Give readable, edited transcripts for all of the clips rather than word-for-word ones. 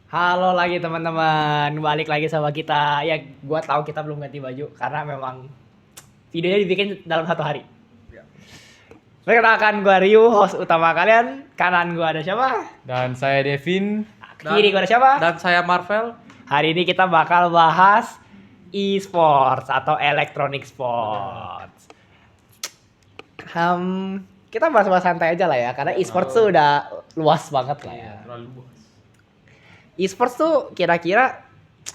Halo lagi teman-teman, balik lagi sama kita. Ya, gua tahu kita belum ganti baju karena memang videonya dibikin dalam satu hari. Perkenalkan gua Ryu, host utama kalian. Kanan gua ada siapa? Dan saya Devin. Kiri gua ada siapa? Dan saya Marvel. Hari ini kita bakal bahas e-sports atau electronic sports. Kita bahas-bahas santai aja lah ya, karena e-sports tuh udah luas banget lah ya. Terlalu luas. E-sports tuh kira-kira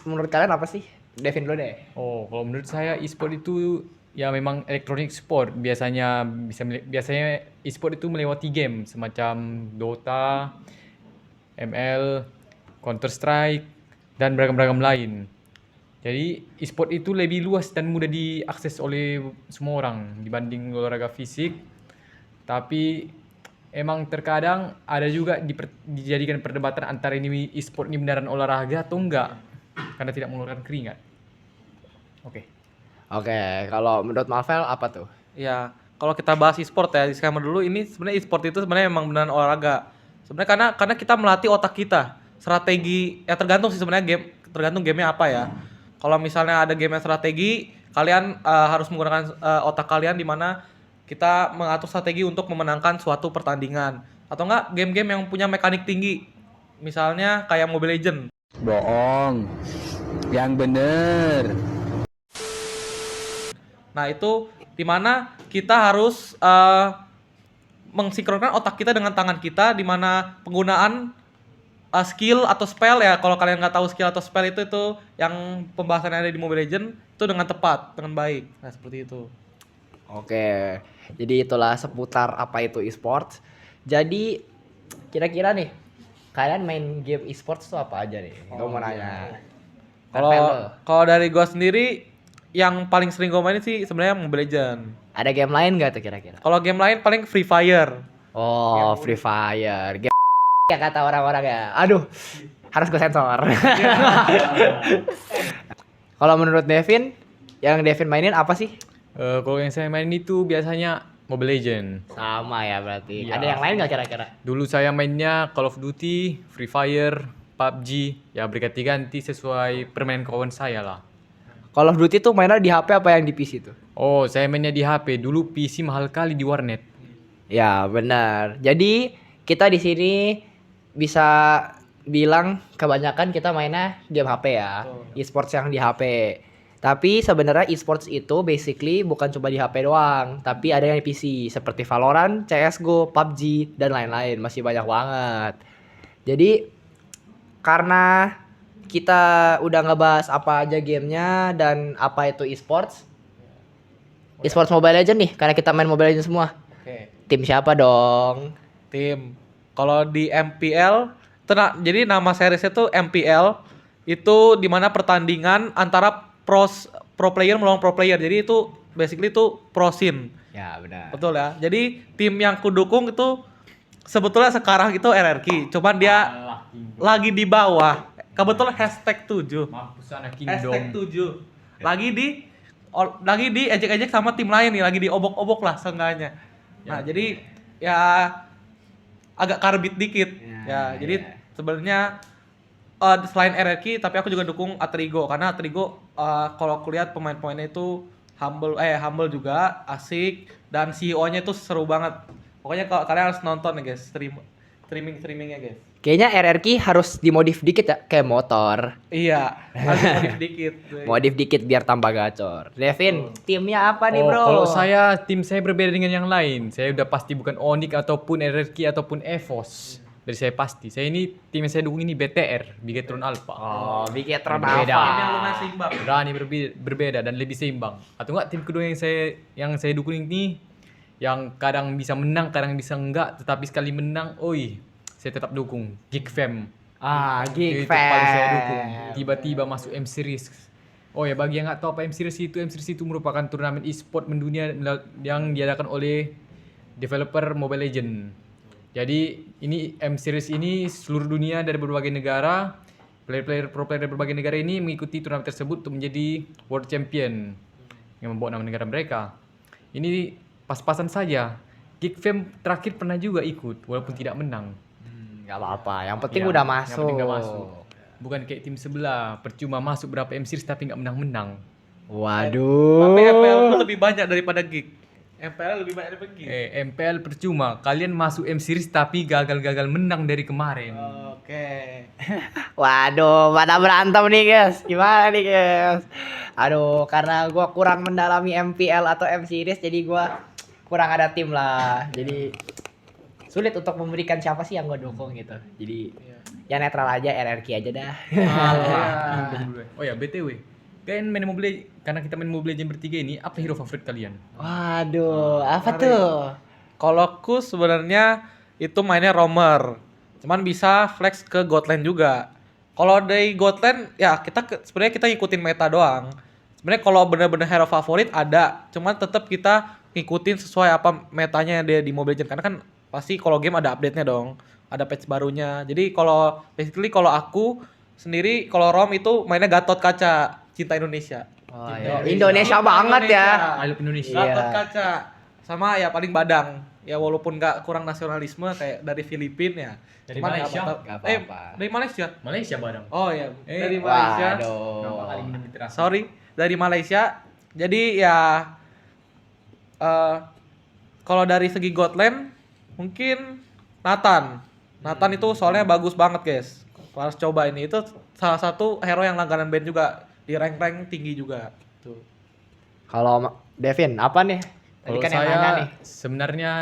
menurut kalian apa sih? Devin dulu deh. Oh, kalau menurut saya e-sport itu ya memang elektronik sport. Biasanya e-sport itu melewati game semacam Dota, ML, Counter Strike dan beragam-beragam lain. Jadi e-sport itu lebih luas dan mudah diakses oleh semua orang dibanding olahraga fisik. Tapi emang terkadang ada juga dijadikan perdebatan antara ini e-sport ini beneran olahraga atau enggak karena tidak mengeluarkan keringat. Oke. Oke, kalau menurut Marvel apa tuh? Ya, kalau kita bahas e-sport ya, disclaimer dulu, ini sebenarnya e-sport itu sebenarnya memang beneran olahraga. Sebenarnya karena kita melatih otak kita. Strategi ya tergantung sih sebenarnya tergantung gamenya apa ya. Kalau misalnya ada game yang strategi, kalian harus menggunakan otak kalian di mana kita mengatur strategi untuk memenangkan suatu pertandingan. Atau enggak game-game yang punya mekanik tinggi. Misalnya kayak Mobile Legends. Bohong. Yang bener. Nah, itu dimana kita harus mensinkronkan otak kita dengan tangan kita, dimana penggunaan skill atau spell ya, kalau kalian nggak tahu skill atau spell itu yang pembahasannya ada di Mobile Legends itu dengan tepat, dengan baik. Nah, seperti itu. Oke, jadi itulah seputar apa itu e-sports. Jadi kira-kira nih, kalian main game e-sports tuh apa aja nih? Gue mau nanya. Marvel Kalau lo, kalau dari gua sendiri yang paling sering gua mainin sih sebenarnya Mobile Legends. ada game lain gak tuh kira-kira? Kalau game lain paling Free Fire. Oh, Free Fire. Game ya kata orang-orang ya. Aduh, harus gue sensor. Kalau menurut Devin, yang Devin mainin apa sih? Kalau yang saya main itu biasanya Mobile Legend. Sama ya berarti. Iya. Ada yang lain gak kira-kira? Dulu saya mainnya Call of Duty, Free Fire, PUBG, ya berganti-ganti sesuai permainan kawan saya lah. Call of Duty tuh mainnya di HP apa yang di PC tuh? Oh, saya mainnya di HP. Dulu PC mahal kali di warnet. Ya benar. Jadi kita di sini bisa bilang kebanyakan kita mainnya game HP ya, e-sports yang di HP. Tapi sebenarnya e-sports itu basically bukan cuma di HP doang, tapi ada yang di PC seperti Valorant, CS:GO, PUBG dan lain-lain, masih banyak banget. Jadi karena kita udah ngebahas apa aja gamenya dan apa itu e-sports, e-sports Mobile Legends nih, karena kita main Mobile Legends semua. Oke. Tim siapa dong? Tim. Kalau di MPL, jadi nama seriesnya tuh MPL, itu dimana pertandingan antara pro player melawan pro player. Jadi itu basically itu pro scene. Ya benar. Betul ya. Jadi tim yang kudukung itu sebetulnya sekarang itu RRQ. Cuman dia lagi di bawah. Kebetulan #7. Mampus anak Hashtag Kingdom. 7. Lagi di ejek-ejek sama tim lain nih, lagi di obok-obok lah seenggaknya. Nah, jadi ya agak karbit dikit. Jadi sebenarnya selain RRQ tapi aku juga dukung Atrigo karena Atrigo kalau aku lihat pemain-pemainnya itu humble juga, asik dan CEO-nya itu seru banget. Pokoknya kalau kalian harus nonton ya guys, streamingnya guys. Kayaknya RRQ harus dimodif dikit ya, kayak motor. Iya, harus modif dikit. Modif dikit biar tambah gacor. Devin, timnya apa nih Oh, bro? kalau tim saya berbeda dengan yang lain. Saya udah pasti bukan Onyx ataupun RRQ ataupun EVOS. Dari saya pasti. Saya ini tim yang saya dukung ini BTR, Bigetron Alpha. Oh, Bigetron Berbeda. Alpha. Tim yang lumayan seimbang. Berani berbeda dan lebih seimbang. Atau enggak tim kedua yang saya dukung ini yang kadang bisa menang, kadang bisa enggak, tetapi sekali menang, saya tetap dukung Geek Ah, Geek Itu paling saya dukung. Fam. Tiba-tiba masuk M Series. Oh ya, bagi yang nggak tahu apa M Series itu merupakan turnamen e-sport mendunia yang diadakan oleh developer Mobile Legends. Jadi ini M Series ini seluruh dunia dari berbagai negara, pro player dari berbagai negara ini mengikuti turnamen tersebut untuk menjadi world champion yang membawa nama negara mereka. Ini pas-pasan saja. Geek Fam terakhir pernah juga ikut walaupun tidak menang. Gak apa-apa, yang penting Iya, udah yang masuk. penting udah masuk. bukan kayak tim sebelah, percuma masuk berapa M series tapi nggak menang-menang. Waduh. Tapi MPL tuh lebih banyak daripada gig. MPL lebih banyak daripada gig. MPL percuma, kalian masuk M series tapi gagal-gagal menang dari kemarin. Oke. Waduh, pada berantem nih guys. Gimana nih guys? Aduh, karena gua kurang mendalami MPL atau M Series jadi gua kurang ada tim lah. Jadi sulit untuk memberikan siapa sih yang gua dukung gitu. Jadi ya netral aja, RRQ aja dah. Oh ya, BTW. Kalian main Mobile, karena kita main Mobile Legends bertiga ini, apa hero favorit kalian? Waduh, apa tuh? Kalau aku sebenarnya itu mainnya roamer. Cuman bisa flex ke Godland juga. Kalau dari Godland ya sebenarnya kita ngikutin meta doang. Sebenarnya kalau bener-bener hero favorit ada, cuman tetap kita ngikutin sesuai apa metanya dia di Mobile Legends karena kan pasti kalau game ada update-nya dong, ada patch barunya. Jadi kalau basically kalau aku sendiri kalau ROM itu mainnya Gatot Kaca, Cinta Indonesia. Oh, iya. Indonesia banget ya. I love Indonesia. Iya. Gatot Kaca sama ya paling Badang. Ya walaupun nggak kurang nasionalisme kayak dari Filipina ya. Dari Cuman Malaysia? Nggak apa-apa. Dari Malaysia. Malaysia barang. Oh iya, dari Malaysia. Berapa kali Waduh. minum literasi? Sorry, dari Malaysia. Jadi ya kalau dari segi Godland mungkin Nathan. Nathan itu soalnya bagus banget, guys. Harus coba ini. Itu salah satu hero yang langganan band juga di rank-rank tinggi juga. Tuh. Kalau Devin, apa nih? Tadi Kalau kan yang saya nanya nih. sebenarnya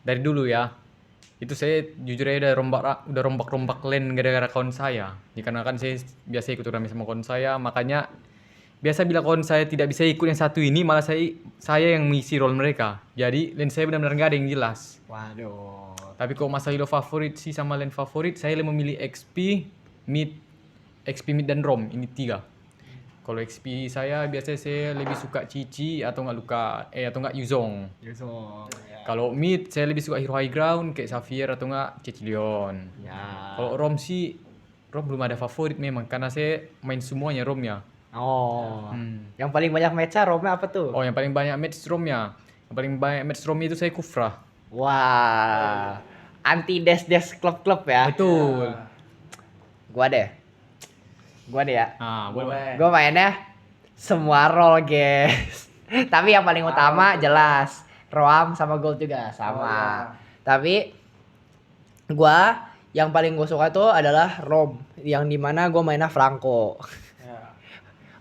dari dulu ya, itu saya jujur aja udah rombak lane gara-gara kawan saya. Dikarenakan saya biasa ikut turnamen sama kawan saya, makanya biasa bila kawan saya tidak bisa ikut yang satu ini, malah saya yang mengisi role mereka. Jadi lane saya benar-benar nggak ada yang jelas. Waduh. Tapi kalau masalah hero favorit sih sama lane favorit, saya lebih memilih XP, mid, dan ROM. Ini 3. Kalau XP saya biasanya saya lebih suka Cici atau nggak Yuzong. Kalau mid saya lebih suka hero high ground kayak Xavier atau nggak Cecilion. Ya. Kalau ROM sih belum ada favorit memang karena saya main semuanya ROM-nya. Oh. Yang paling banyak mecha romnya apa tuh? Oh, yang paling banyak match ROM-nya. Yang paling banyak match ROM itu saya Kufra. Wah. Anti des klub-klub ya. Betul. Gua deh ya. Ah, boleh. Gua mainnya semua role, guys. Tapi yang paling utama jelas Roam sama Gold juga sama. Tapi gua yang paling gue suka tuh adalah Rom, yang dimana gue mainnya Franco.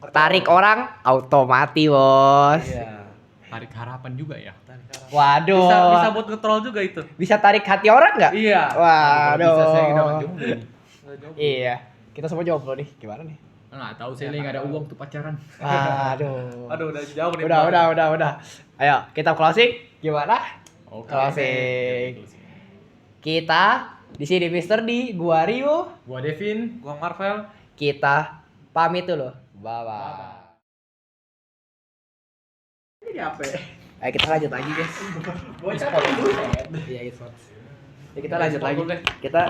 Tarik orang auto mati, bos. Iya. Tarik harapan juga ya. Waduh. Bisa buat nge-troll juga itu. Bisa tarik hati orang nggak? Iya. Waduh. Bisa saya dapat jomblo nih. Iya. Kita semua jomblo nih. Gimana nih? Nggak tahu saya lagi nggak ada uang untuk pacaran. Waduh. Aduh, udah jauh nih. Udah. Ayo, kita closing. Gimana? Oke. Closing. Kita di sini Mister D, gua Rio, Gua Devin. Gua Marvel. kita pamit dulu. Bye bye. Ini apa? Ayo kita lanjut lagi, guys. Iya, e-sports. Ya, kita lanjut lagi. Kita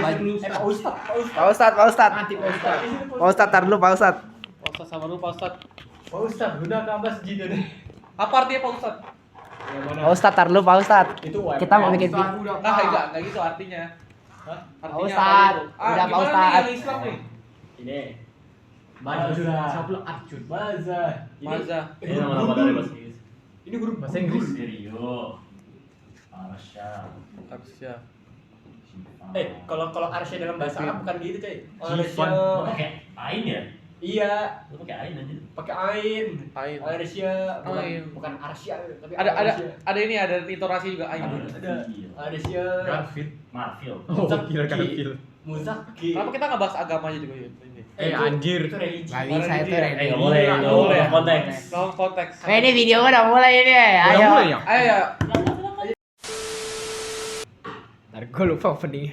Pak Ustadz. Nanti Pak Ustadz. Pak Ustadz, tar dulu Pak Ustadz. Pak Ustadz sama dulu Pak Ustadz. Pak Ustadz, udah ke atas jin nih. Apa artinya Pak Ustadz? Pak Ustadz, tar dulu Pak Ustadz. Itu Kita mau bikin Ah, enggak gitu artinya. Hah? Pak Ustadz, udah Pak Ustadz. Yang Islam nih. Ini. Maza. Siapa lu Arjun? Maza. Maza. Ini nama dari bahasa Inggris. Ini huruf bahasa Inggris. Rio. Arsya. Arsya. Kalau Arsya dalam bahasa Arab bukan gitu, coy. Arsya. Lu pakai ain ya? Iya, Lu pakai ain aja. pakai ain. Ain. Arsya, Ain. bukan Arsya, tapi Ada ini ada intonasi juga ayo. Ada Arsya. Garfield. Marvel. Oh, kira Garfield. Muzaki. Kenapa kita nggak bahas agama aja juga ini? Anjir. Itu religi. Nggak bisa itu religi. Nggak boleh. Nggak boleh. Konteks. Dalam konteks. Ini video udah mulai ini. Ayo. Udah mulai ya? Ayo. Ntar gue lupa opening.